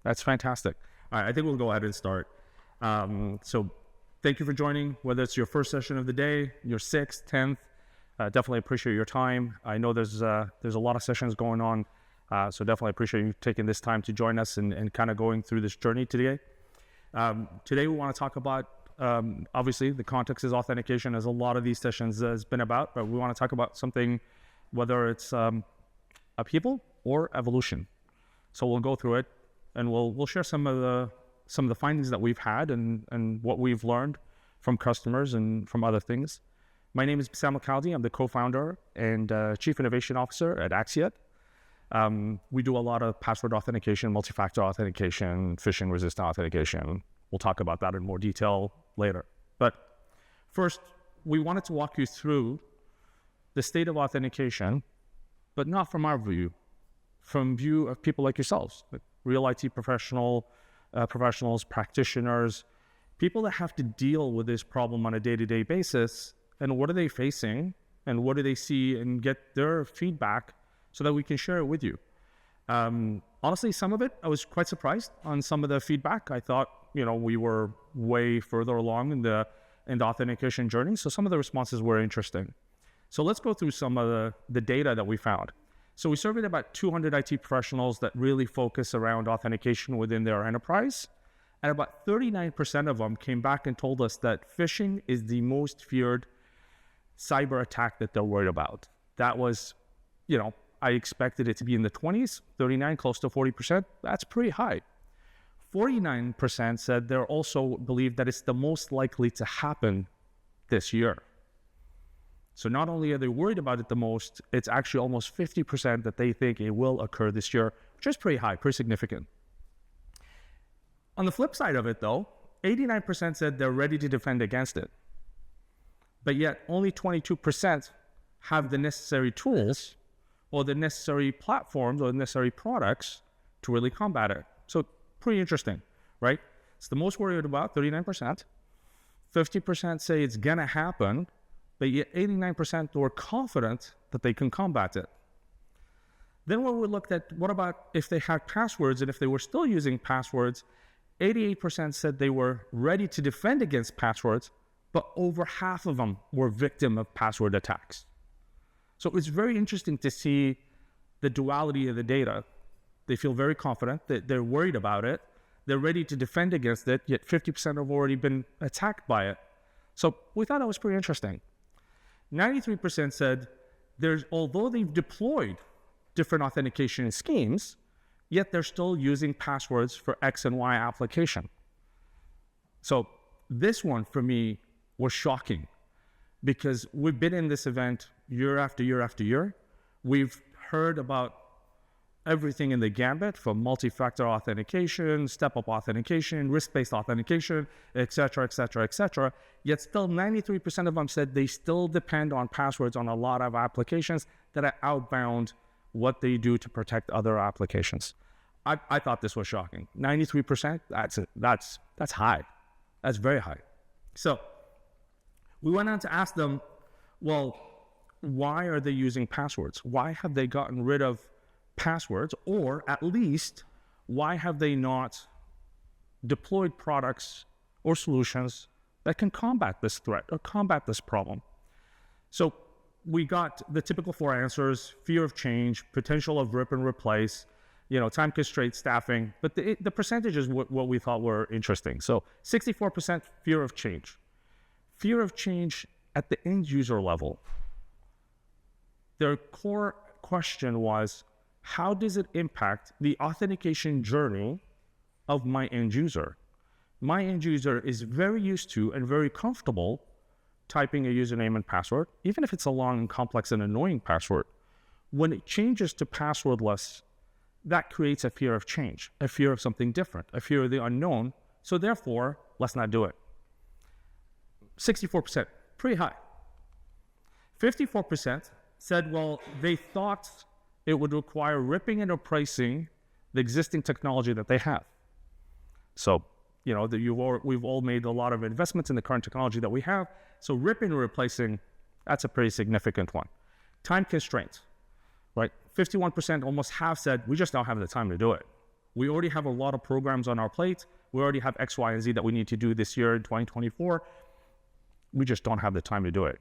That's fantastic. All right, I think we'll go ahead and start. So thank you for joining, whether it's your first session of the day, your 6th, 10th. Definitely appreciate your time. I know there's a lot of sessions going on, so definitely appreciate you taking this time to join us and kind of going through this journey today. Today we want to talk about, obviously the context is authentication, as a lot of these sessions has been about, but we want to talk about something, whether it's upheaval or evolution. So we'll go through it and we'll share some of the findings that we've had and what we've learned from customers and from other things. My name is Sam Kaldi. I'm the co-founder and Chief Innovation Officer at Axiad. We do a lot of password authentication, multi-factor authentication, phishing-resistant authentication. We'll talk about that in more detail later. But first, we wanted to walk you through the state of authentication, but not from our view, from view of people like yourselves, like real IT professionals, practitioners, people that have to deal with this problem on a day-to-day basis. And what are they facing, and what do they see, and get their feedback so that we can share it with you. Honestly, some of it, I was quite surprised on some of the feedback. I thought, we were way further along in the authentication journey. So some of the responses were interesting. So let's go through some of the data that we found. So we surveyed about 200 IT professionals that really focus around authentication within their enterprise. And about 39% of them came back and told us that phishing is the most feared cyber attack that they're worried about. That was, I expected it to be in the 20s, 39, close to 40%. That's pretty high. 49% said they also believe that it's the most likely to happen this year. So not only are they worried about it the most, it's actually almost 50% that they think it will occur this year, which is pretty high, pretty significant. On the flip side of it though, 89% said they're ready to defend against it. But yet only 22% have the necessary tools or the necessary platforms or the necessary products to really combat it. So pretty interesting, right? It's the most worried about, 39%. 50% say it's gonna happen, but yet 89% were confident that they can combat it. Then when we looked at what about if they had passwords, and if they were still using passwords, 88% said they were ready to defend against passwords, but over half of them were victim of password attacks. So it's very interesting to see the duality of the data. They feel very confident, that they're worried about it, they're ready to defend against it, yet 50% have already been attacked by it. So we thought that was pretty interesting. 93% said although they've deployed different authentication schemes, yet they're still using passwords for X and Y application. So this one for me was shocking, because we've been in this event year after year after year. We've heard about everything in the gambit, from multi-factor authentication, step-up authentication, risk-based authentication, et cetera, et cetera, et cetera. Yet still 93% of them said they still depend on passwords on a lot of applications that are outbound what they do to protect other applications. I thought this was shocking. 93%, that's high. That's very high. So we went on to ask them, well, why are they using passwords? Why have they gotten rid of passwords? Or at least, why have they not deployed products or solutions that can combat this threat or combat this problem? So we got the typical 4 answers: fear of change, potential of rip and replace, time constraint, staffing. But the percentages what we thought were interesting. So 64% fear of change. Fear of change at the end user level. Their core question was, how does it impact the authentication journey of my end user? My end user is very used to and very comfortable typing a username and password, even if it's a long and complex and annoying password. When it changes to passwordless, that creates a fear of change, a fear of something different, a fear of the unknown. So therefore, let's not do it. 64%, pretty high. 54% said, well, they thought it would require ripping and replacing the existing technology that they have. So, we've all made a lot of investments in the current technology that we have. So ripping and replacing, that's a pretty significant one. Time constraints, right? 51%, almost half said, we just don't have the time to do it. We already have a lot of programs on our plate. We already have X, Y, and Z that we need to do this year in 2024. We just don't have the time to do it.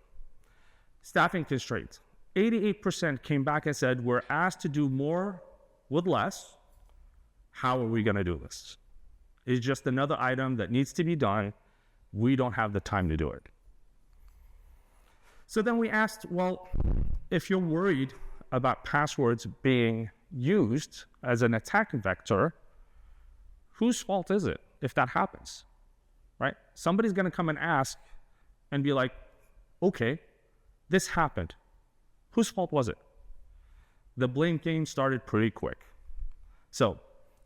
Staffing constraints. 88% came back and said, we're asked to do more with less. How are we going to do this? It's just another item that needs to be done. We don't have the time to do it. So then we asked, well, if you're worried about passwords being used as an attack vector, whose fault is it if that happens, right? Somebody's going to come and ask and be like, okay, this happened. Whose fault was it? The blame game started pretty quick. So,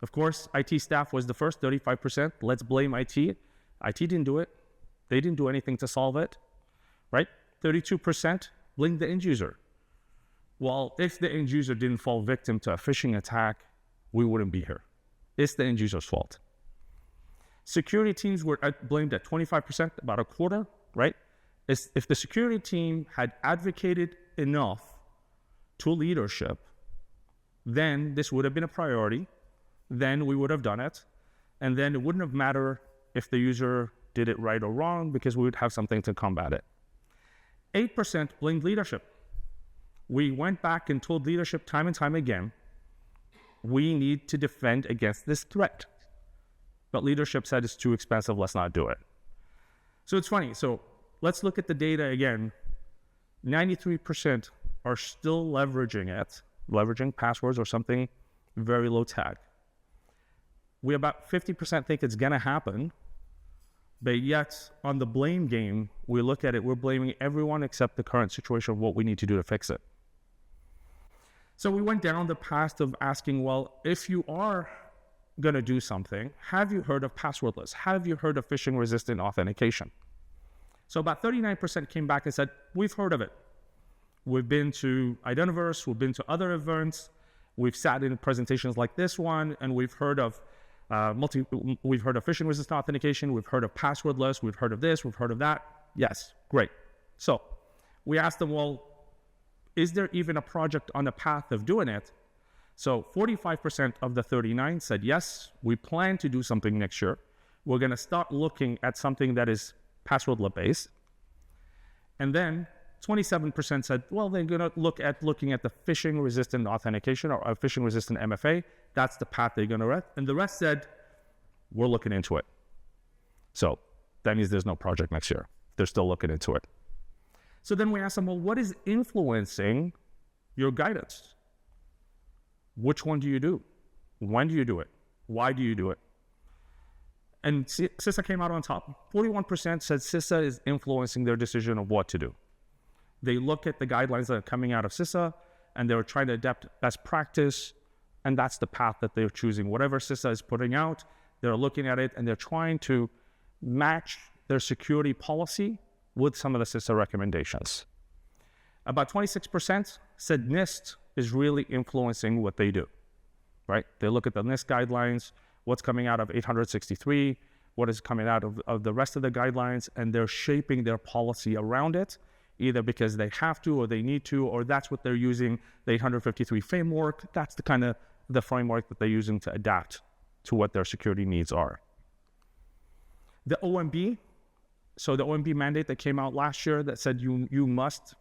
of course, IT staff was the first, 35%. Let's blame IT. IT didn't do it. They didn't do anything to solve it, right? 32% blamed the end user. Well, if the end user didn't fall victim to a phishing attack, we wouldn't be here. It's the end user's fault. Security teams were blamed at 25%, about a quarter, right? If the security team had advocated enough to leadership, then this would have been a priority. Then we would have done it. And then it wouldn't have mattered if the user did it right or wrong, because we would have something to combat it. 8% blamed leadership. We went back and told leadership time and time again, we need to defend against this threat. But leadership said it's too expensive, let's not do it. So it's funny. So let's look at the data again. 93% are still leveraging passwords or something very low tag. We about 50% think it's gonna happen, but yet on the blame game, we look at it, we're blaming everyone except the current situation of what we need to do to fix it. So we went down the path of asking, well, if you are gonna do something, have you heard of passwordless? Have you heard of phishing resistant authentication? So about 39% came back and said, we've heard of it. We've been to Identiverse, we've been to other events, we've sat in presentations like this one, and we've heard of phishing resistant authentication, we've heard of passwordless, we've heard of this, we've heard of that. Yes, great. So we asked them, well, is there even a project on the path of doing it? So 45% of the 39 said, yes, we plan to do something next year. We're gonna start looking at something that is passwordless based. And then 27% said, well, they're gonna looking at the phishing resistant authentication or phishing resistant MFA. That's the path they're gonna rest. And the rest said, we're looking into it. So that means there's no project next year. They're still looking into it. So then we asked them, well, what is influencing your guidance? Which one do you do? When do you do it? Why do you do it? And CISA came out on top. 41% said CISA is influencing their decision of what to do. They look at the guidelines that are coming out of CISA, and they're trying to adapt best practice, and that's the path that they're choosing. Whatever CISA is putting out, they're looking at it, and they're trying to match their security policy with some of the CISA recommendations. About 26% said NIST is really influencing what they do, right? They look at the NIST guidelines, what's coming out of 863, what is coming out of the rest of the guidelines, and they're shaping their policy around it, either because they have to or they need to, or that's what they're using, the 853 framework. That's the kind of the framework that they're using to adapt to what their security needs are. The OMB, so the OMB mandate that came out last year that said you must,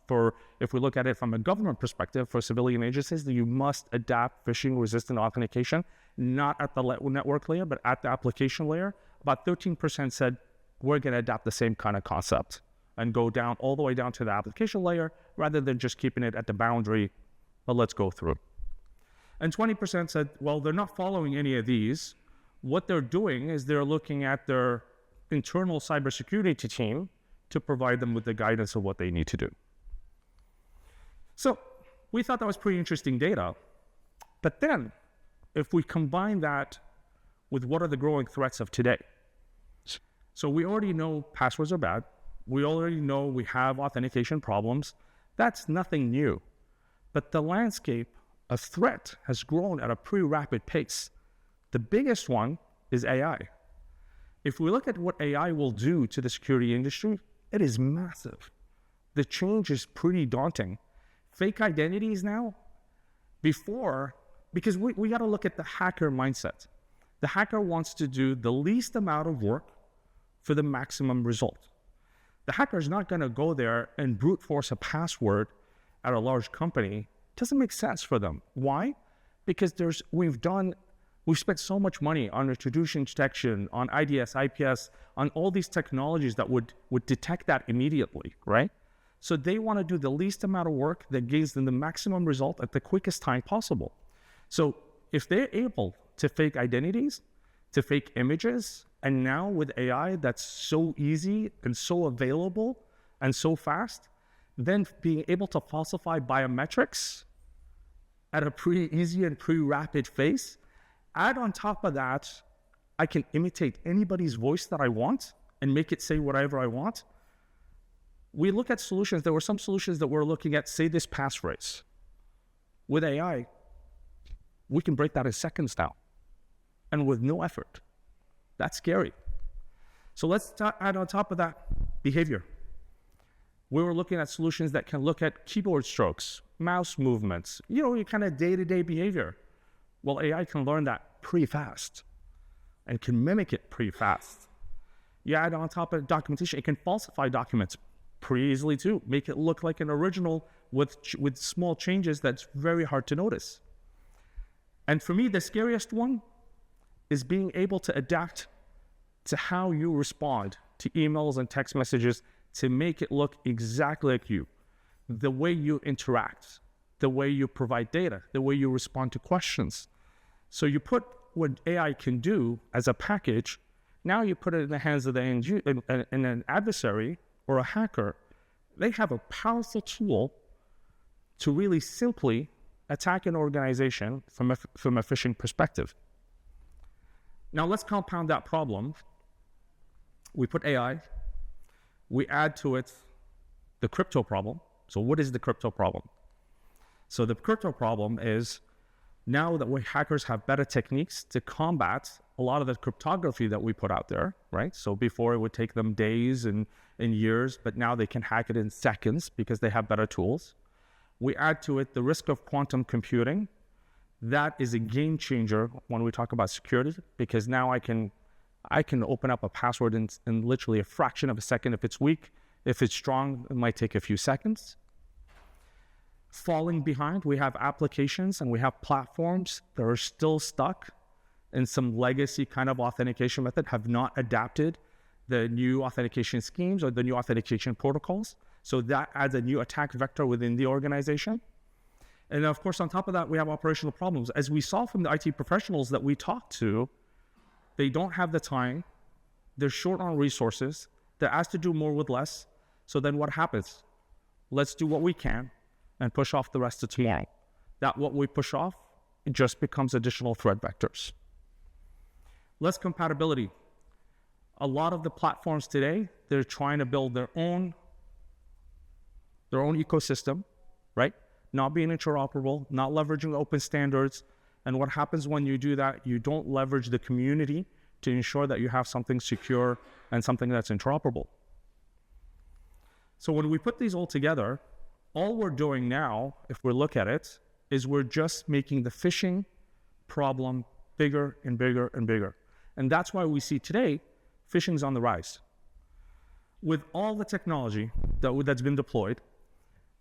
if we look at it from a government perspective, for civilian agencies, that you must adapt phishing resistant authentication, not at the network layer, but at the application layer. About 13% said we're going to adapt the same kind of concept and go down all the way down to the application layer rather than just keeping it at the boundary, but let's go through. And 20% said, well, they're not following any of these. What they're doing is they're looking at their internal cybersecurity team to provide them with the guidance of what they need to do. So we thought that was pretty interesting data. But then if we combine that with what are the growing threats of today? So we already know passwords are bad. We already know we have authentication problems. That's nothing new. But the landscape of threat has grown at a pretty rapid pace. The biggest one is AI. If we look at what AI will do to the security industry, it is massive. The change is pretty daunting. Fake identities now, because we got to look at the hacker mindset. The hacker wants to do the least amount of work for the maximum result. The hacker is not going to go there and brute force a password at a large company. It doesn't make sense for them. Why? Because we've spent so much money on intrusion detection, on IDS, IPS, on all these technologies that would detect that immediately, right? So they want to do the least amount of work that gives them the maximum result at the quickest time possible. So if they're able to fake identities, to fake images, and now with AI that's so easy and so available and so fast, then being able to falsify biometrics at a pretty easy and pretty rapid pace, add on top of that, I can imitate anybody's voice that I want and make it say whatever I want. We look at solutions. There were some solutions that we're looking at, say this passphrase. With AI, we can break that in seconds now, and with no effort. That's scary. So let's add on top of that behavior. We were looking at solutions that can look at keyboard strokes, mouse movements, your kind of day-to-day behavior. Well, AI can learn that pretty fast and can mimic it pretty fast. You add on top of documentation, it can falsify documents pretty easily too, make it look like an original with small changes that's very hard to notice. And for me, the scariest one is being able to adapt to how you respond to emails and text messages to make it look exactly like you. The way you interact, the way you provide data, the way you respond to questions. So you put what AI can do as a package, now you put it in the hands of an adversary or a hacker. They have a powerful tool to really simply attack an organization from a phishing perspective. Now let's compound that problem. We put AI, we add to it the crypto problem. So what is the crypto problem? So the crypto problem is now that hackers have better techniques to combat a lot of the cryptography that we put out there, right? So before it would take them days and years, but now they can hack it in seconds because they have better tools. We add to it the risk of quantum computing. That is a game changer when we talk about security, because now I can open up a password in literally a fraction of a second if it's weak. If it's strong, it might take a few seconds. Falling behind, we have applications and we have platforms that are still stuck in some legacy kind of authentication method, have not adapted the new authentication schemes or the new authentication protocols. So that adds a new attack vector within the organization. And of course, on top of that, we have operational problems. As we saw from the IT professionals that we talked to, they don't have the time, they're short on resources, they're asked to do more with less. So then what happens? Let's do what we can and push off the rest of tomorrow. That what we push off, it just becomes additional threat vectors. Less compatibility. A lot of the platforms today, they're trying to build their own ecosystem, right? Not being interoperable, not leveraging open standards. And what happens when you do that, you don't leverage the community to ensure that you have something secure and something that's interoperable. So when we put these all together, all we're doing now, if we look at it, is we're just making the phishing problem bigger and bigger and bigger. And that's why we see today, phishing's on the rise. With all the technology that's been deployed,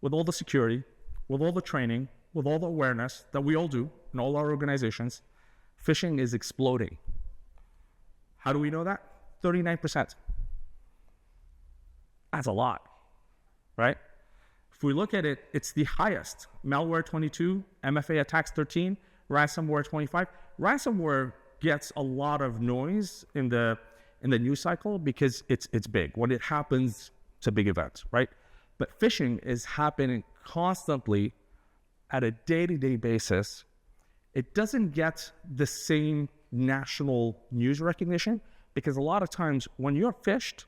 with all the security, with all the training, with all the awareness that we all do in all our organizations, phishing is exploding. How do we know that? 39%. That's a lot, right? If we look at it, it's the highest. Malware 22, MFA attacks 13, ransomware 25. Ransomware gets a lot of noise in the news cycle because it's big. When it happens, it's a big event, right? But phishing is happening constantly at a day-to-day basis. It doesn't get the same national news recognition because a lot of times when you're phished,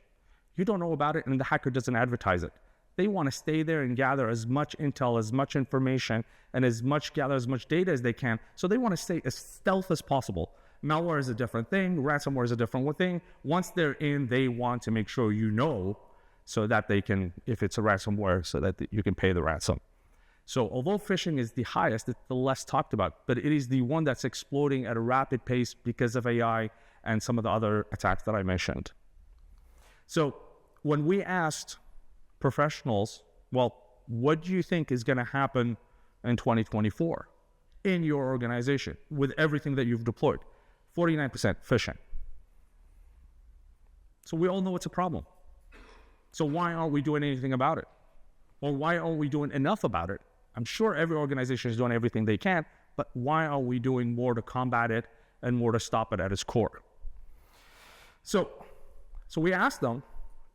you don't know about it and the hacker doesn't advertise it. They want to stay there and gather as much intel, as much information, and gather as much data as they can. So they want to stay as stealth as possible. Malware is a different thing. Ransomware is a different thing. Once they're in, they want to make sure you know so that they can, if it's a ransomware, so that you can pay the ransom. So although phishing is the highest, it's the less talked about, but it is the one that's exploding at a rapid pace because of AI and some of the other attacks that I mentioned. So when we asked professionals, well, what do you think is going to happen in 2024 in your organization with everything that you've deployed? 49% phishing. So we all know it's a problem. So why aren't we doing anything about it? Or why aren't we doing enough about it? I'm sure every organization is doing everything they can, but why are we doing more to combat it and more to stop it at its core? So we asked them,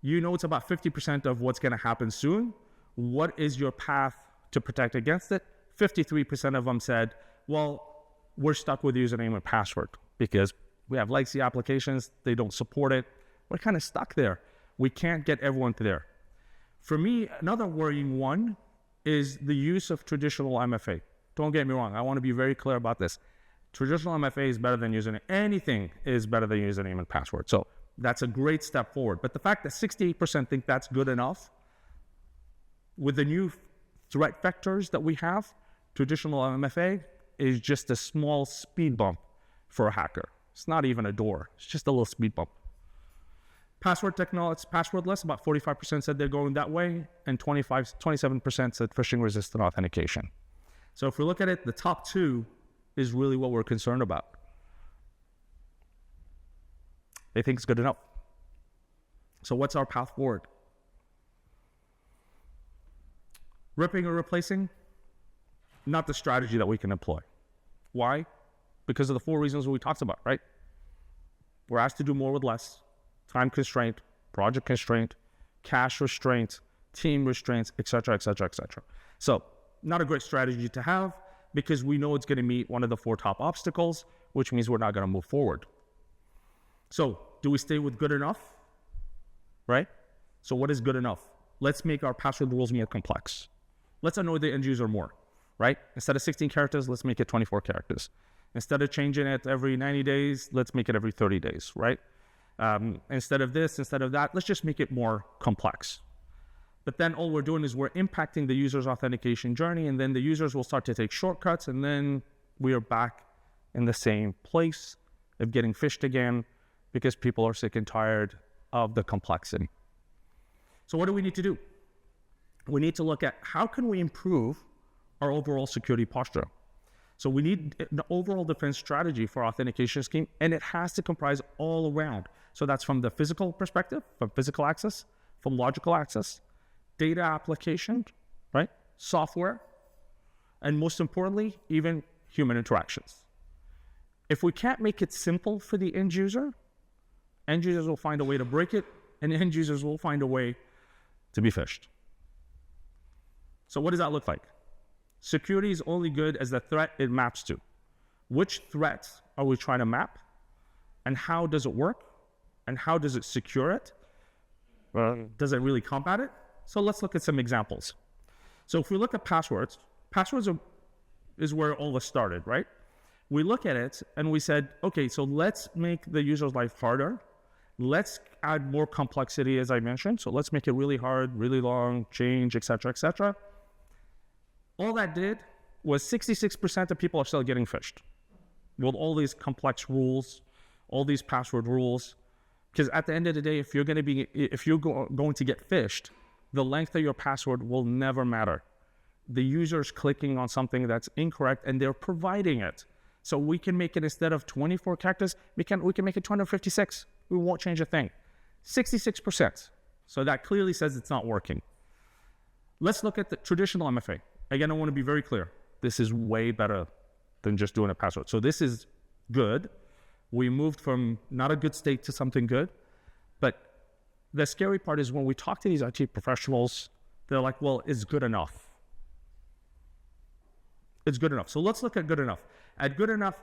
you know it's about 50% of what's going to happen soon. What is your path to protect against it? 53% of them said, well, we're stuck with username and password because we have legacy applications, they don't support it. We're kind of stuck there. We can't get everyone to there. For me, another worrying one is the use of traditional MFA. Don't get me wrong. I want to be very clear about this. Traditional MFA is better than username. Anything is better than username and password. So that's a great step forward. But the fact that 68% think that's good enough, with the new threat vectors that we have, traditional MFA is just a small speed bump for a hacker. It's not even a door. It's just a little speed bump. Password technology, passwordless, about 45% said they're going that way, and 27% said phishing-resistant authentication. So if we look at it, the top two is really what we're concerned about. They think it's good enough. So what's our path forward? Ripping or replacing? Not the strategy that we can employ. Why? Because of the 4 reasons we talked about, right? We're asked to do more with less. Time constraint, project constraint, cash restraint, team restraints, et cetera, et cetera, et cetera. So not a great strategy to have because we know it's going to meet one of the 4 top obstacles, which means we're not going to move forward. So do we stay with good enough? Right? So what is good enough? Let's make our password rules more complex. Let's annoy the end user more, right? Instead of 16 characters, let's make it 24 characters. Instead of changing it every 90 days, let's make it every 30 days, right? Instead of this, instead of that, let's just make it more complex. But then all we're doing is we're impacting the user's authentication journey, and then the users will start to take shortcuts, and then we are back in the same place of getting phished again because people are sick and tired of the complexity. So what do we need to do? We need to look at how can we improve our overall security posture. So we need an overall defense strategy for our authentication scheme, and it has to comprise all around. So that's from the physical perspective, from physical access, from logical access, data application, right? Software, and most importantly, even human interactions. If we can't make it simple for the end users will find a way to break it, and end users will find a way to be phished. So what does that look like? Security is only good as the threat it maps to. Which threats are we trying to map? And how does it work? And how does it secure it? Does it really combat it? So let's look at some examples. So if we look at passwords is where all this started, right? We look at it and we said, okay, so let's make the user's life harder. Let's add more complexity, as I mentioned. So let's make it really hard, really long, change, et cetera, et cetera. All that did was 66% of people are still getting phished with all these complex rules, all these password rules. Because at the end of the day, if you're going to get phished, the length of your password will never matter. The user's clicking on something that's incorrect and they're providing it. So we can make it, instead of 24 characters, we can make it 256. We won't change a thing. 66%. So that clearly says it's not working. Let's look at the traditional MFA. Again, I want to be very clear. This is way better than just doing a password. So this is good. We moved from not a good state to something good. But the scary part is when we talk to these IT professionals, they're like, well, it's good enough. It's good enough. So let's look at good enough. At good enough,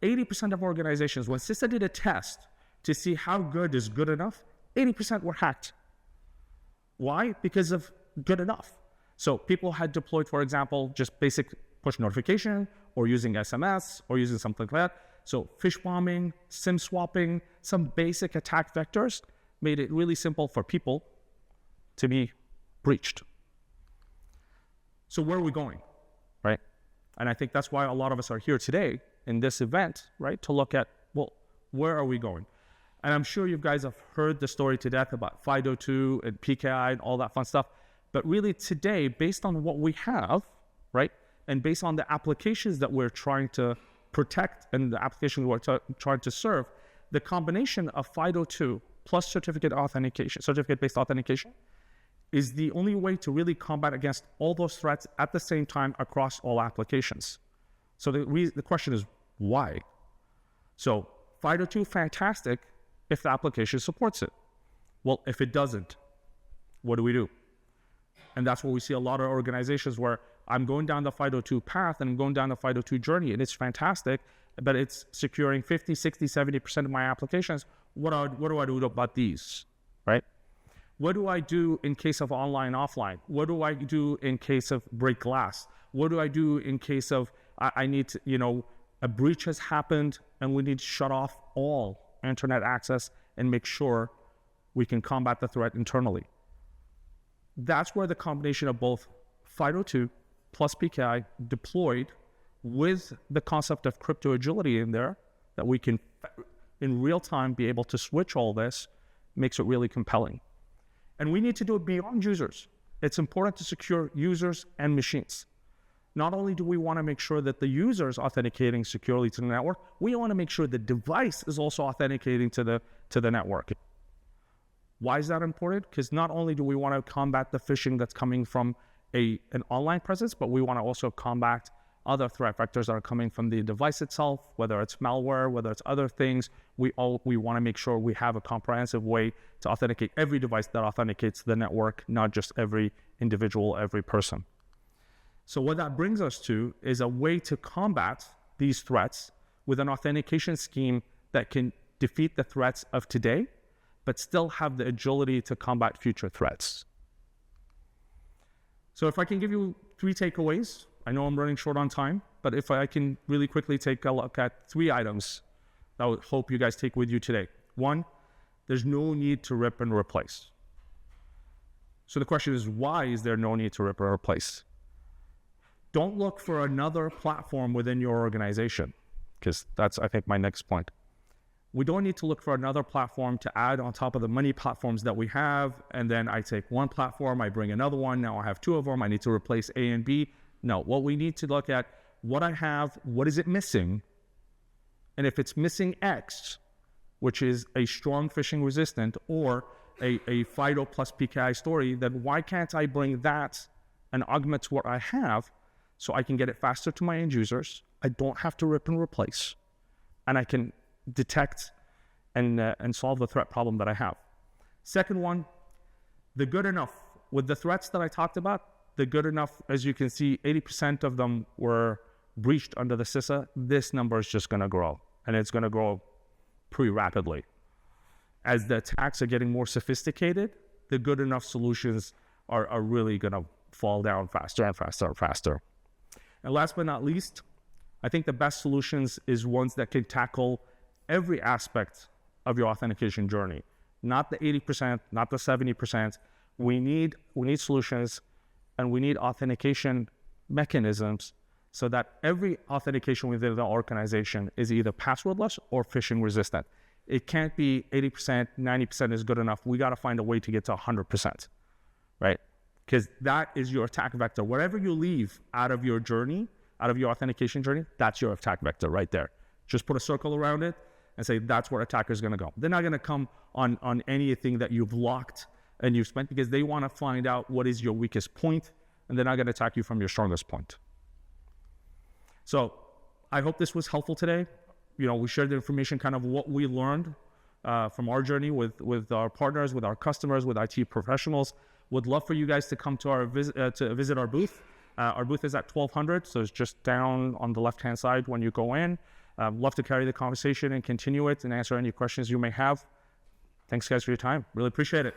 80% of organizations, when CISA did a test to see how good is good enough, 80% were hacked. Why? Because of good enough. So people had deployed, for example, just basic push notification or using SMS or using something like that. So fish bombing, SIM swapping, some basic attack vectors made it really simple for people to be breached. So where are we going? right? And I think that's why a lot of us are here today in this event, right? To look at, well, where are we going? And I'm sure you guys have heard the story to death about FIDO2 and PKI and all that fun stuff. But really today, based on what we have, right? And based on the applications that we're trying to protect and the applications we're trying to serve, the combination of FIDO2 plus certificate-based authentication is the only way to really combat against all those threats at the same time across all applications. So the question is, why? So FIDO2, fantastic if the application supports it. Well, if it doesn't, what do we do? And that's where we see a lot of organizations where I'm going down the FIDO2 path and I'm going down the FIDO2 journey, and it's fantastic, but it's securing 50, 60, 70% of my applications. What do I do about these, right? What do I do in case of online, offline? What do I do in case of break glass? What do I do in case of I need to, a breach has happened and we need to shut off all internet access and make sure we can combat the threat internally? That's where the combination of both FIDO2 plus PKI deployed with the concept of crypto agility in there, that we can in real time be able to switch all this, makes it really compelling. And we need to do it beyond users. It's important to secure users and machines. Not only do we want to make sure that the user is authenticating securely to the network, we want to make sure the device is also authenticating to the network. Why is that important? Because not only do we want to combat the phishing that's coming from an online presence, but we want to also combat other threat vectors that are coming from the device itself, whether it's malware, whether it's other things. We want to make sure we have a comprehensive way to authenticate every device that authenticates the network, not just every individual, every person. So what that brings us to is a way to combat these threats with an authentication scheme that can defeat the threats of today, but still have the agility to combat future threats. So if I can give you 3 takeaways, I know I'm running short on time, but if I can really quickly take a look at 3 items that I would hope you guys take with you today. 1, there's no need to rip and replace. So the question is, why is there no need to rip or replace? Don't look for another platform within your organization, because that's, I think, my next point. We don't need to look for another platform to add on top of the many platforms that we have, and then I take one platform, I bring another one, now I have 2 of them, I need to replace A and B. No, what we need to look at, what I have, what is it missing? And if it's missing X, which is a strong phishing resistant or a FIDO plus PKI story, then why can't I bring that and augment what I have so I can get it faster to my end users? I don't have to rip and replace, and I can detect and solve the threat problem that I have. Second one, the good enough. With the threats that I talked about, the good enough, as you can see, 80% of them were breached under the CISA. This number is just going to grow, and it's going to grow pretty rapidly. As the attacks are getting more sophisticated, the good enough solutions are really going to fall down faster and faster and faster. And last but not least, I think the best solutions is ones that can tackle every aspect of your authentication journey, not the 80%, not the 70%. We need solutions, and we need authentication mechanisms so that every authentication within the organization is either passwordless or phishing resistant. It can't be 80%, 90% is good enough. We got to find a way to get to 100%, right? Because that is your attack vector. Whatever you leave out of your journey, out of your authentication journey, that's your attack vector right there. Just put a circle around it and say that's where attackers are going to go. They're not going to come on anything that you've locked and you've spent, because they want to find out what is your weakest point, and they're not going to attack you from your strongest point. So I hope this was helpful today. We shared the information, kind of what we learned from our journey with our partners, with our customers, with IT professionals. Would love for you guys to come to our visit our booth. Our booth is at 1200, so it's just down on the left-hand side when you go in. Love to carry the conversation and continue it and answer any questions you may have. Thanks, guys, for your time. Really appreciate it.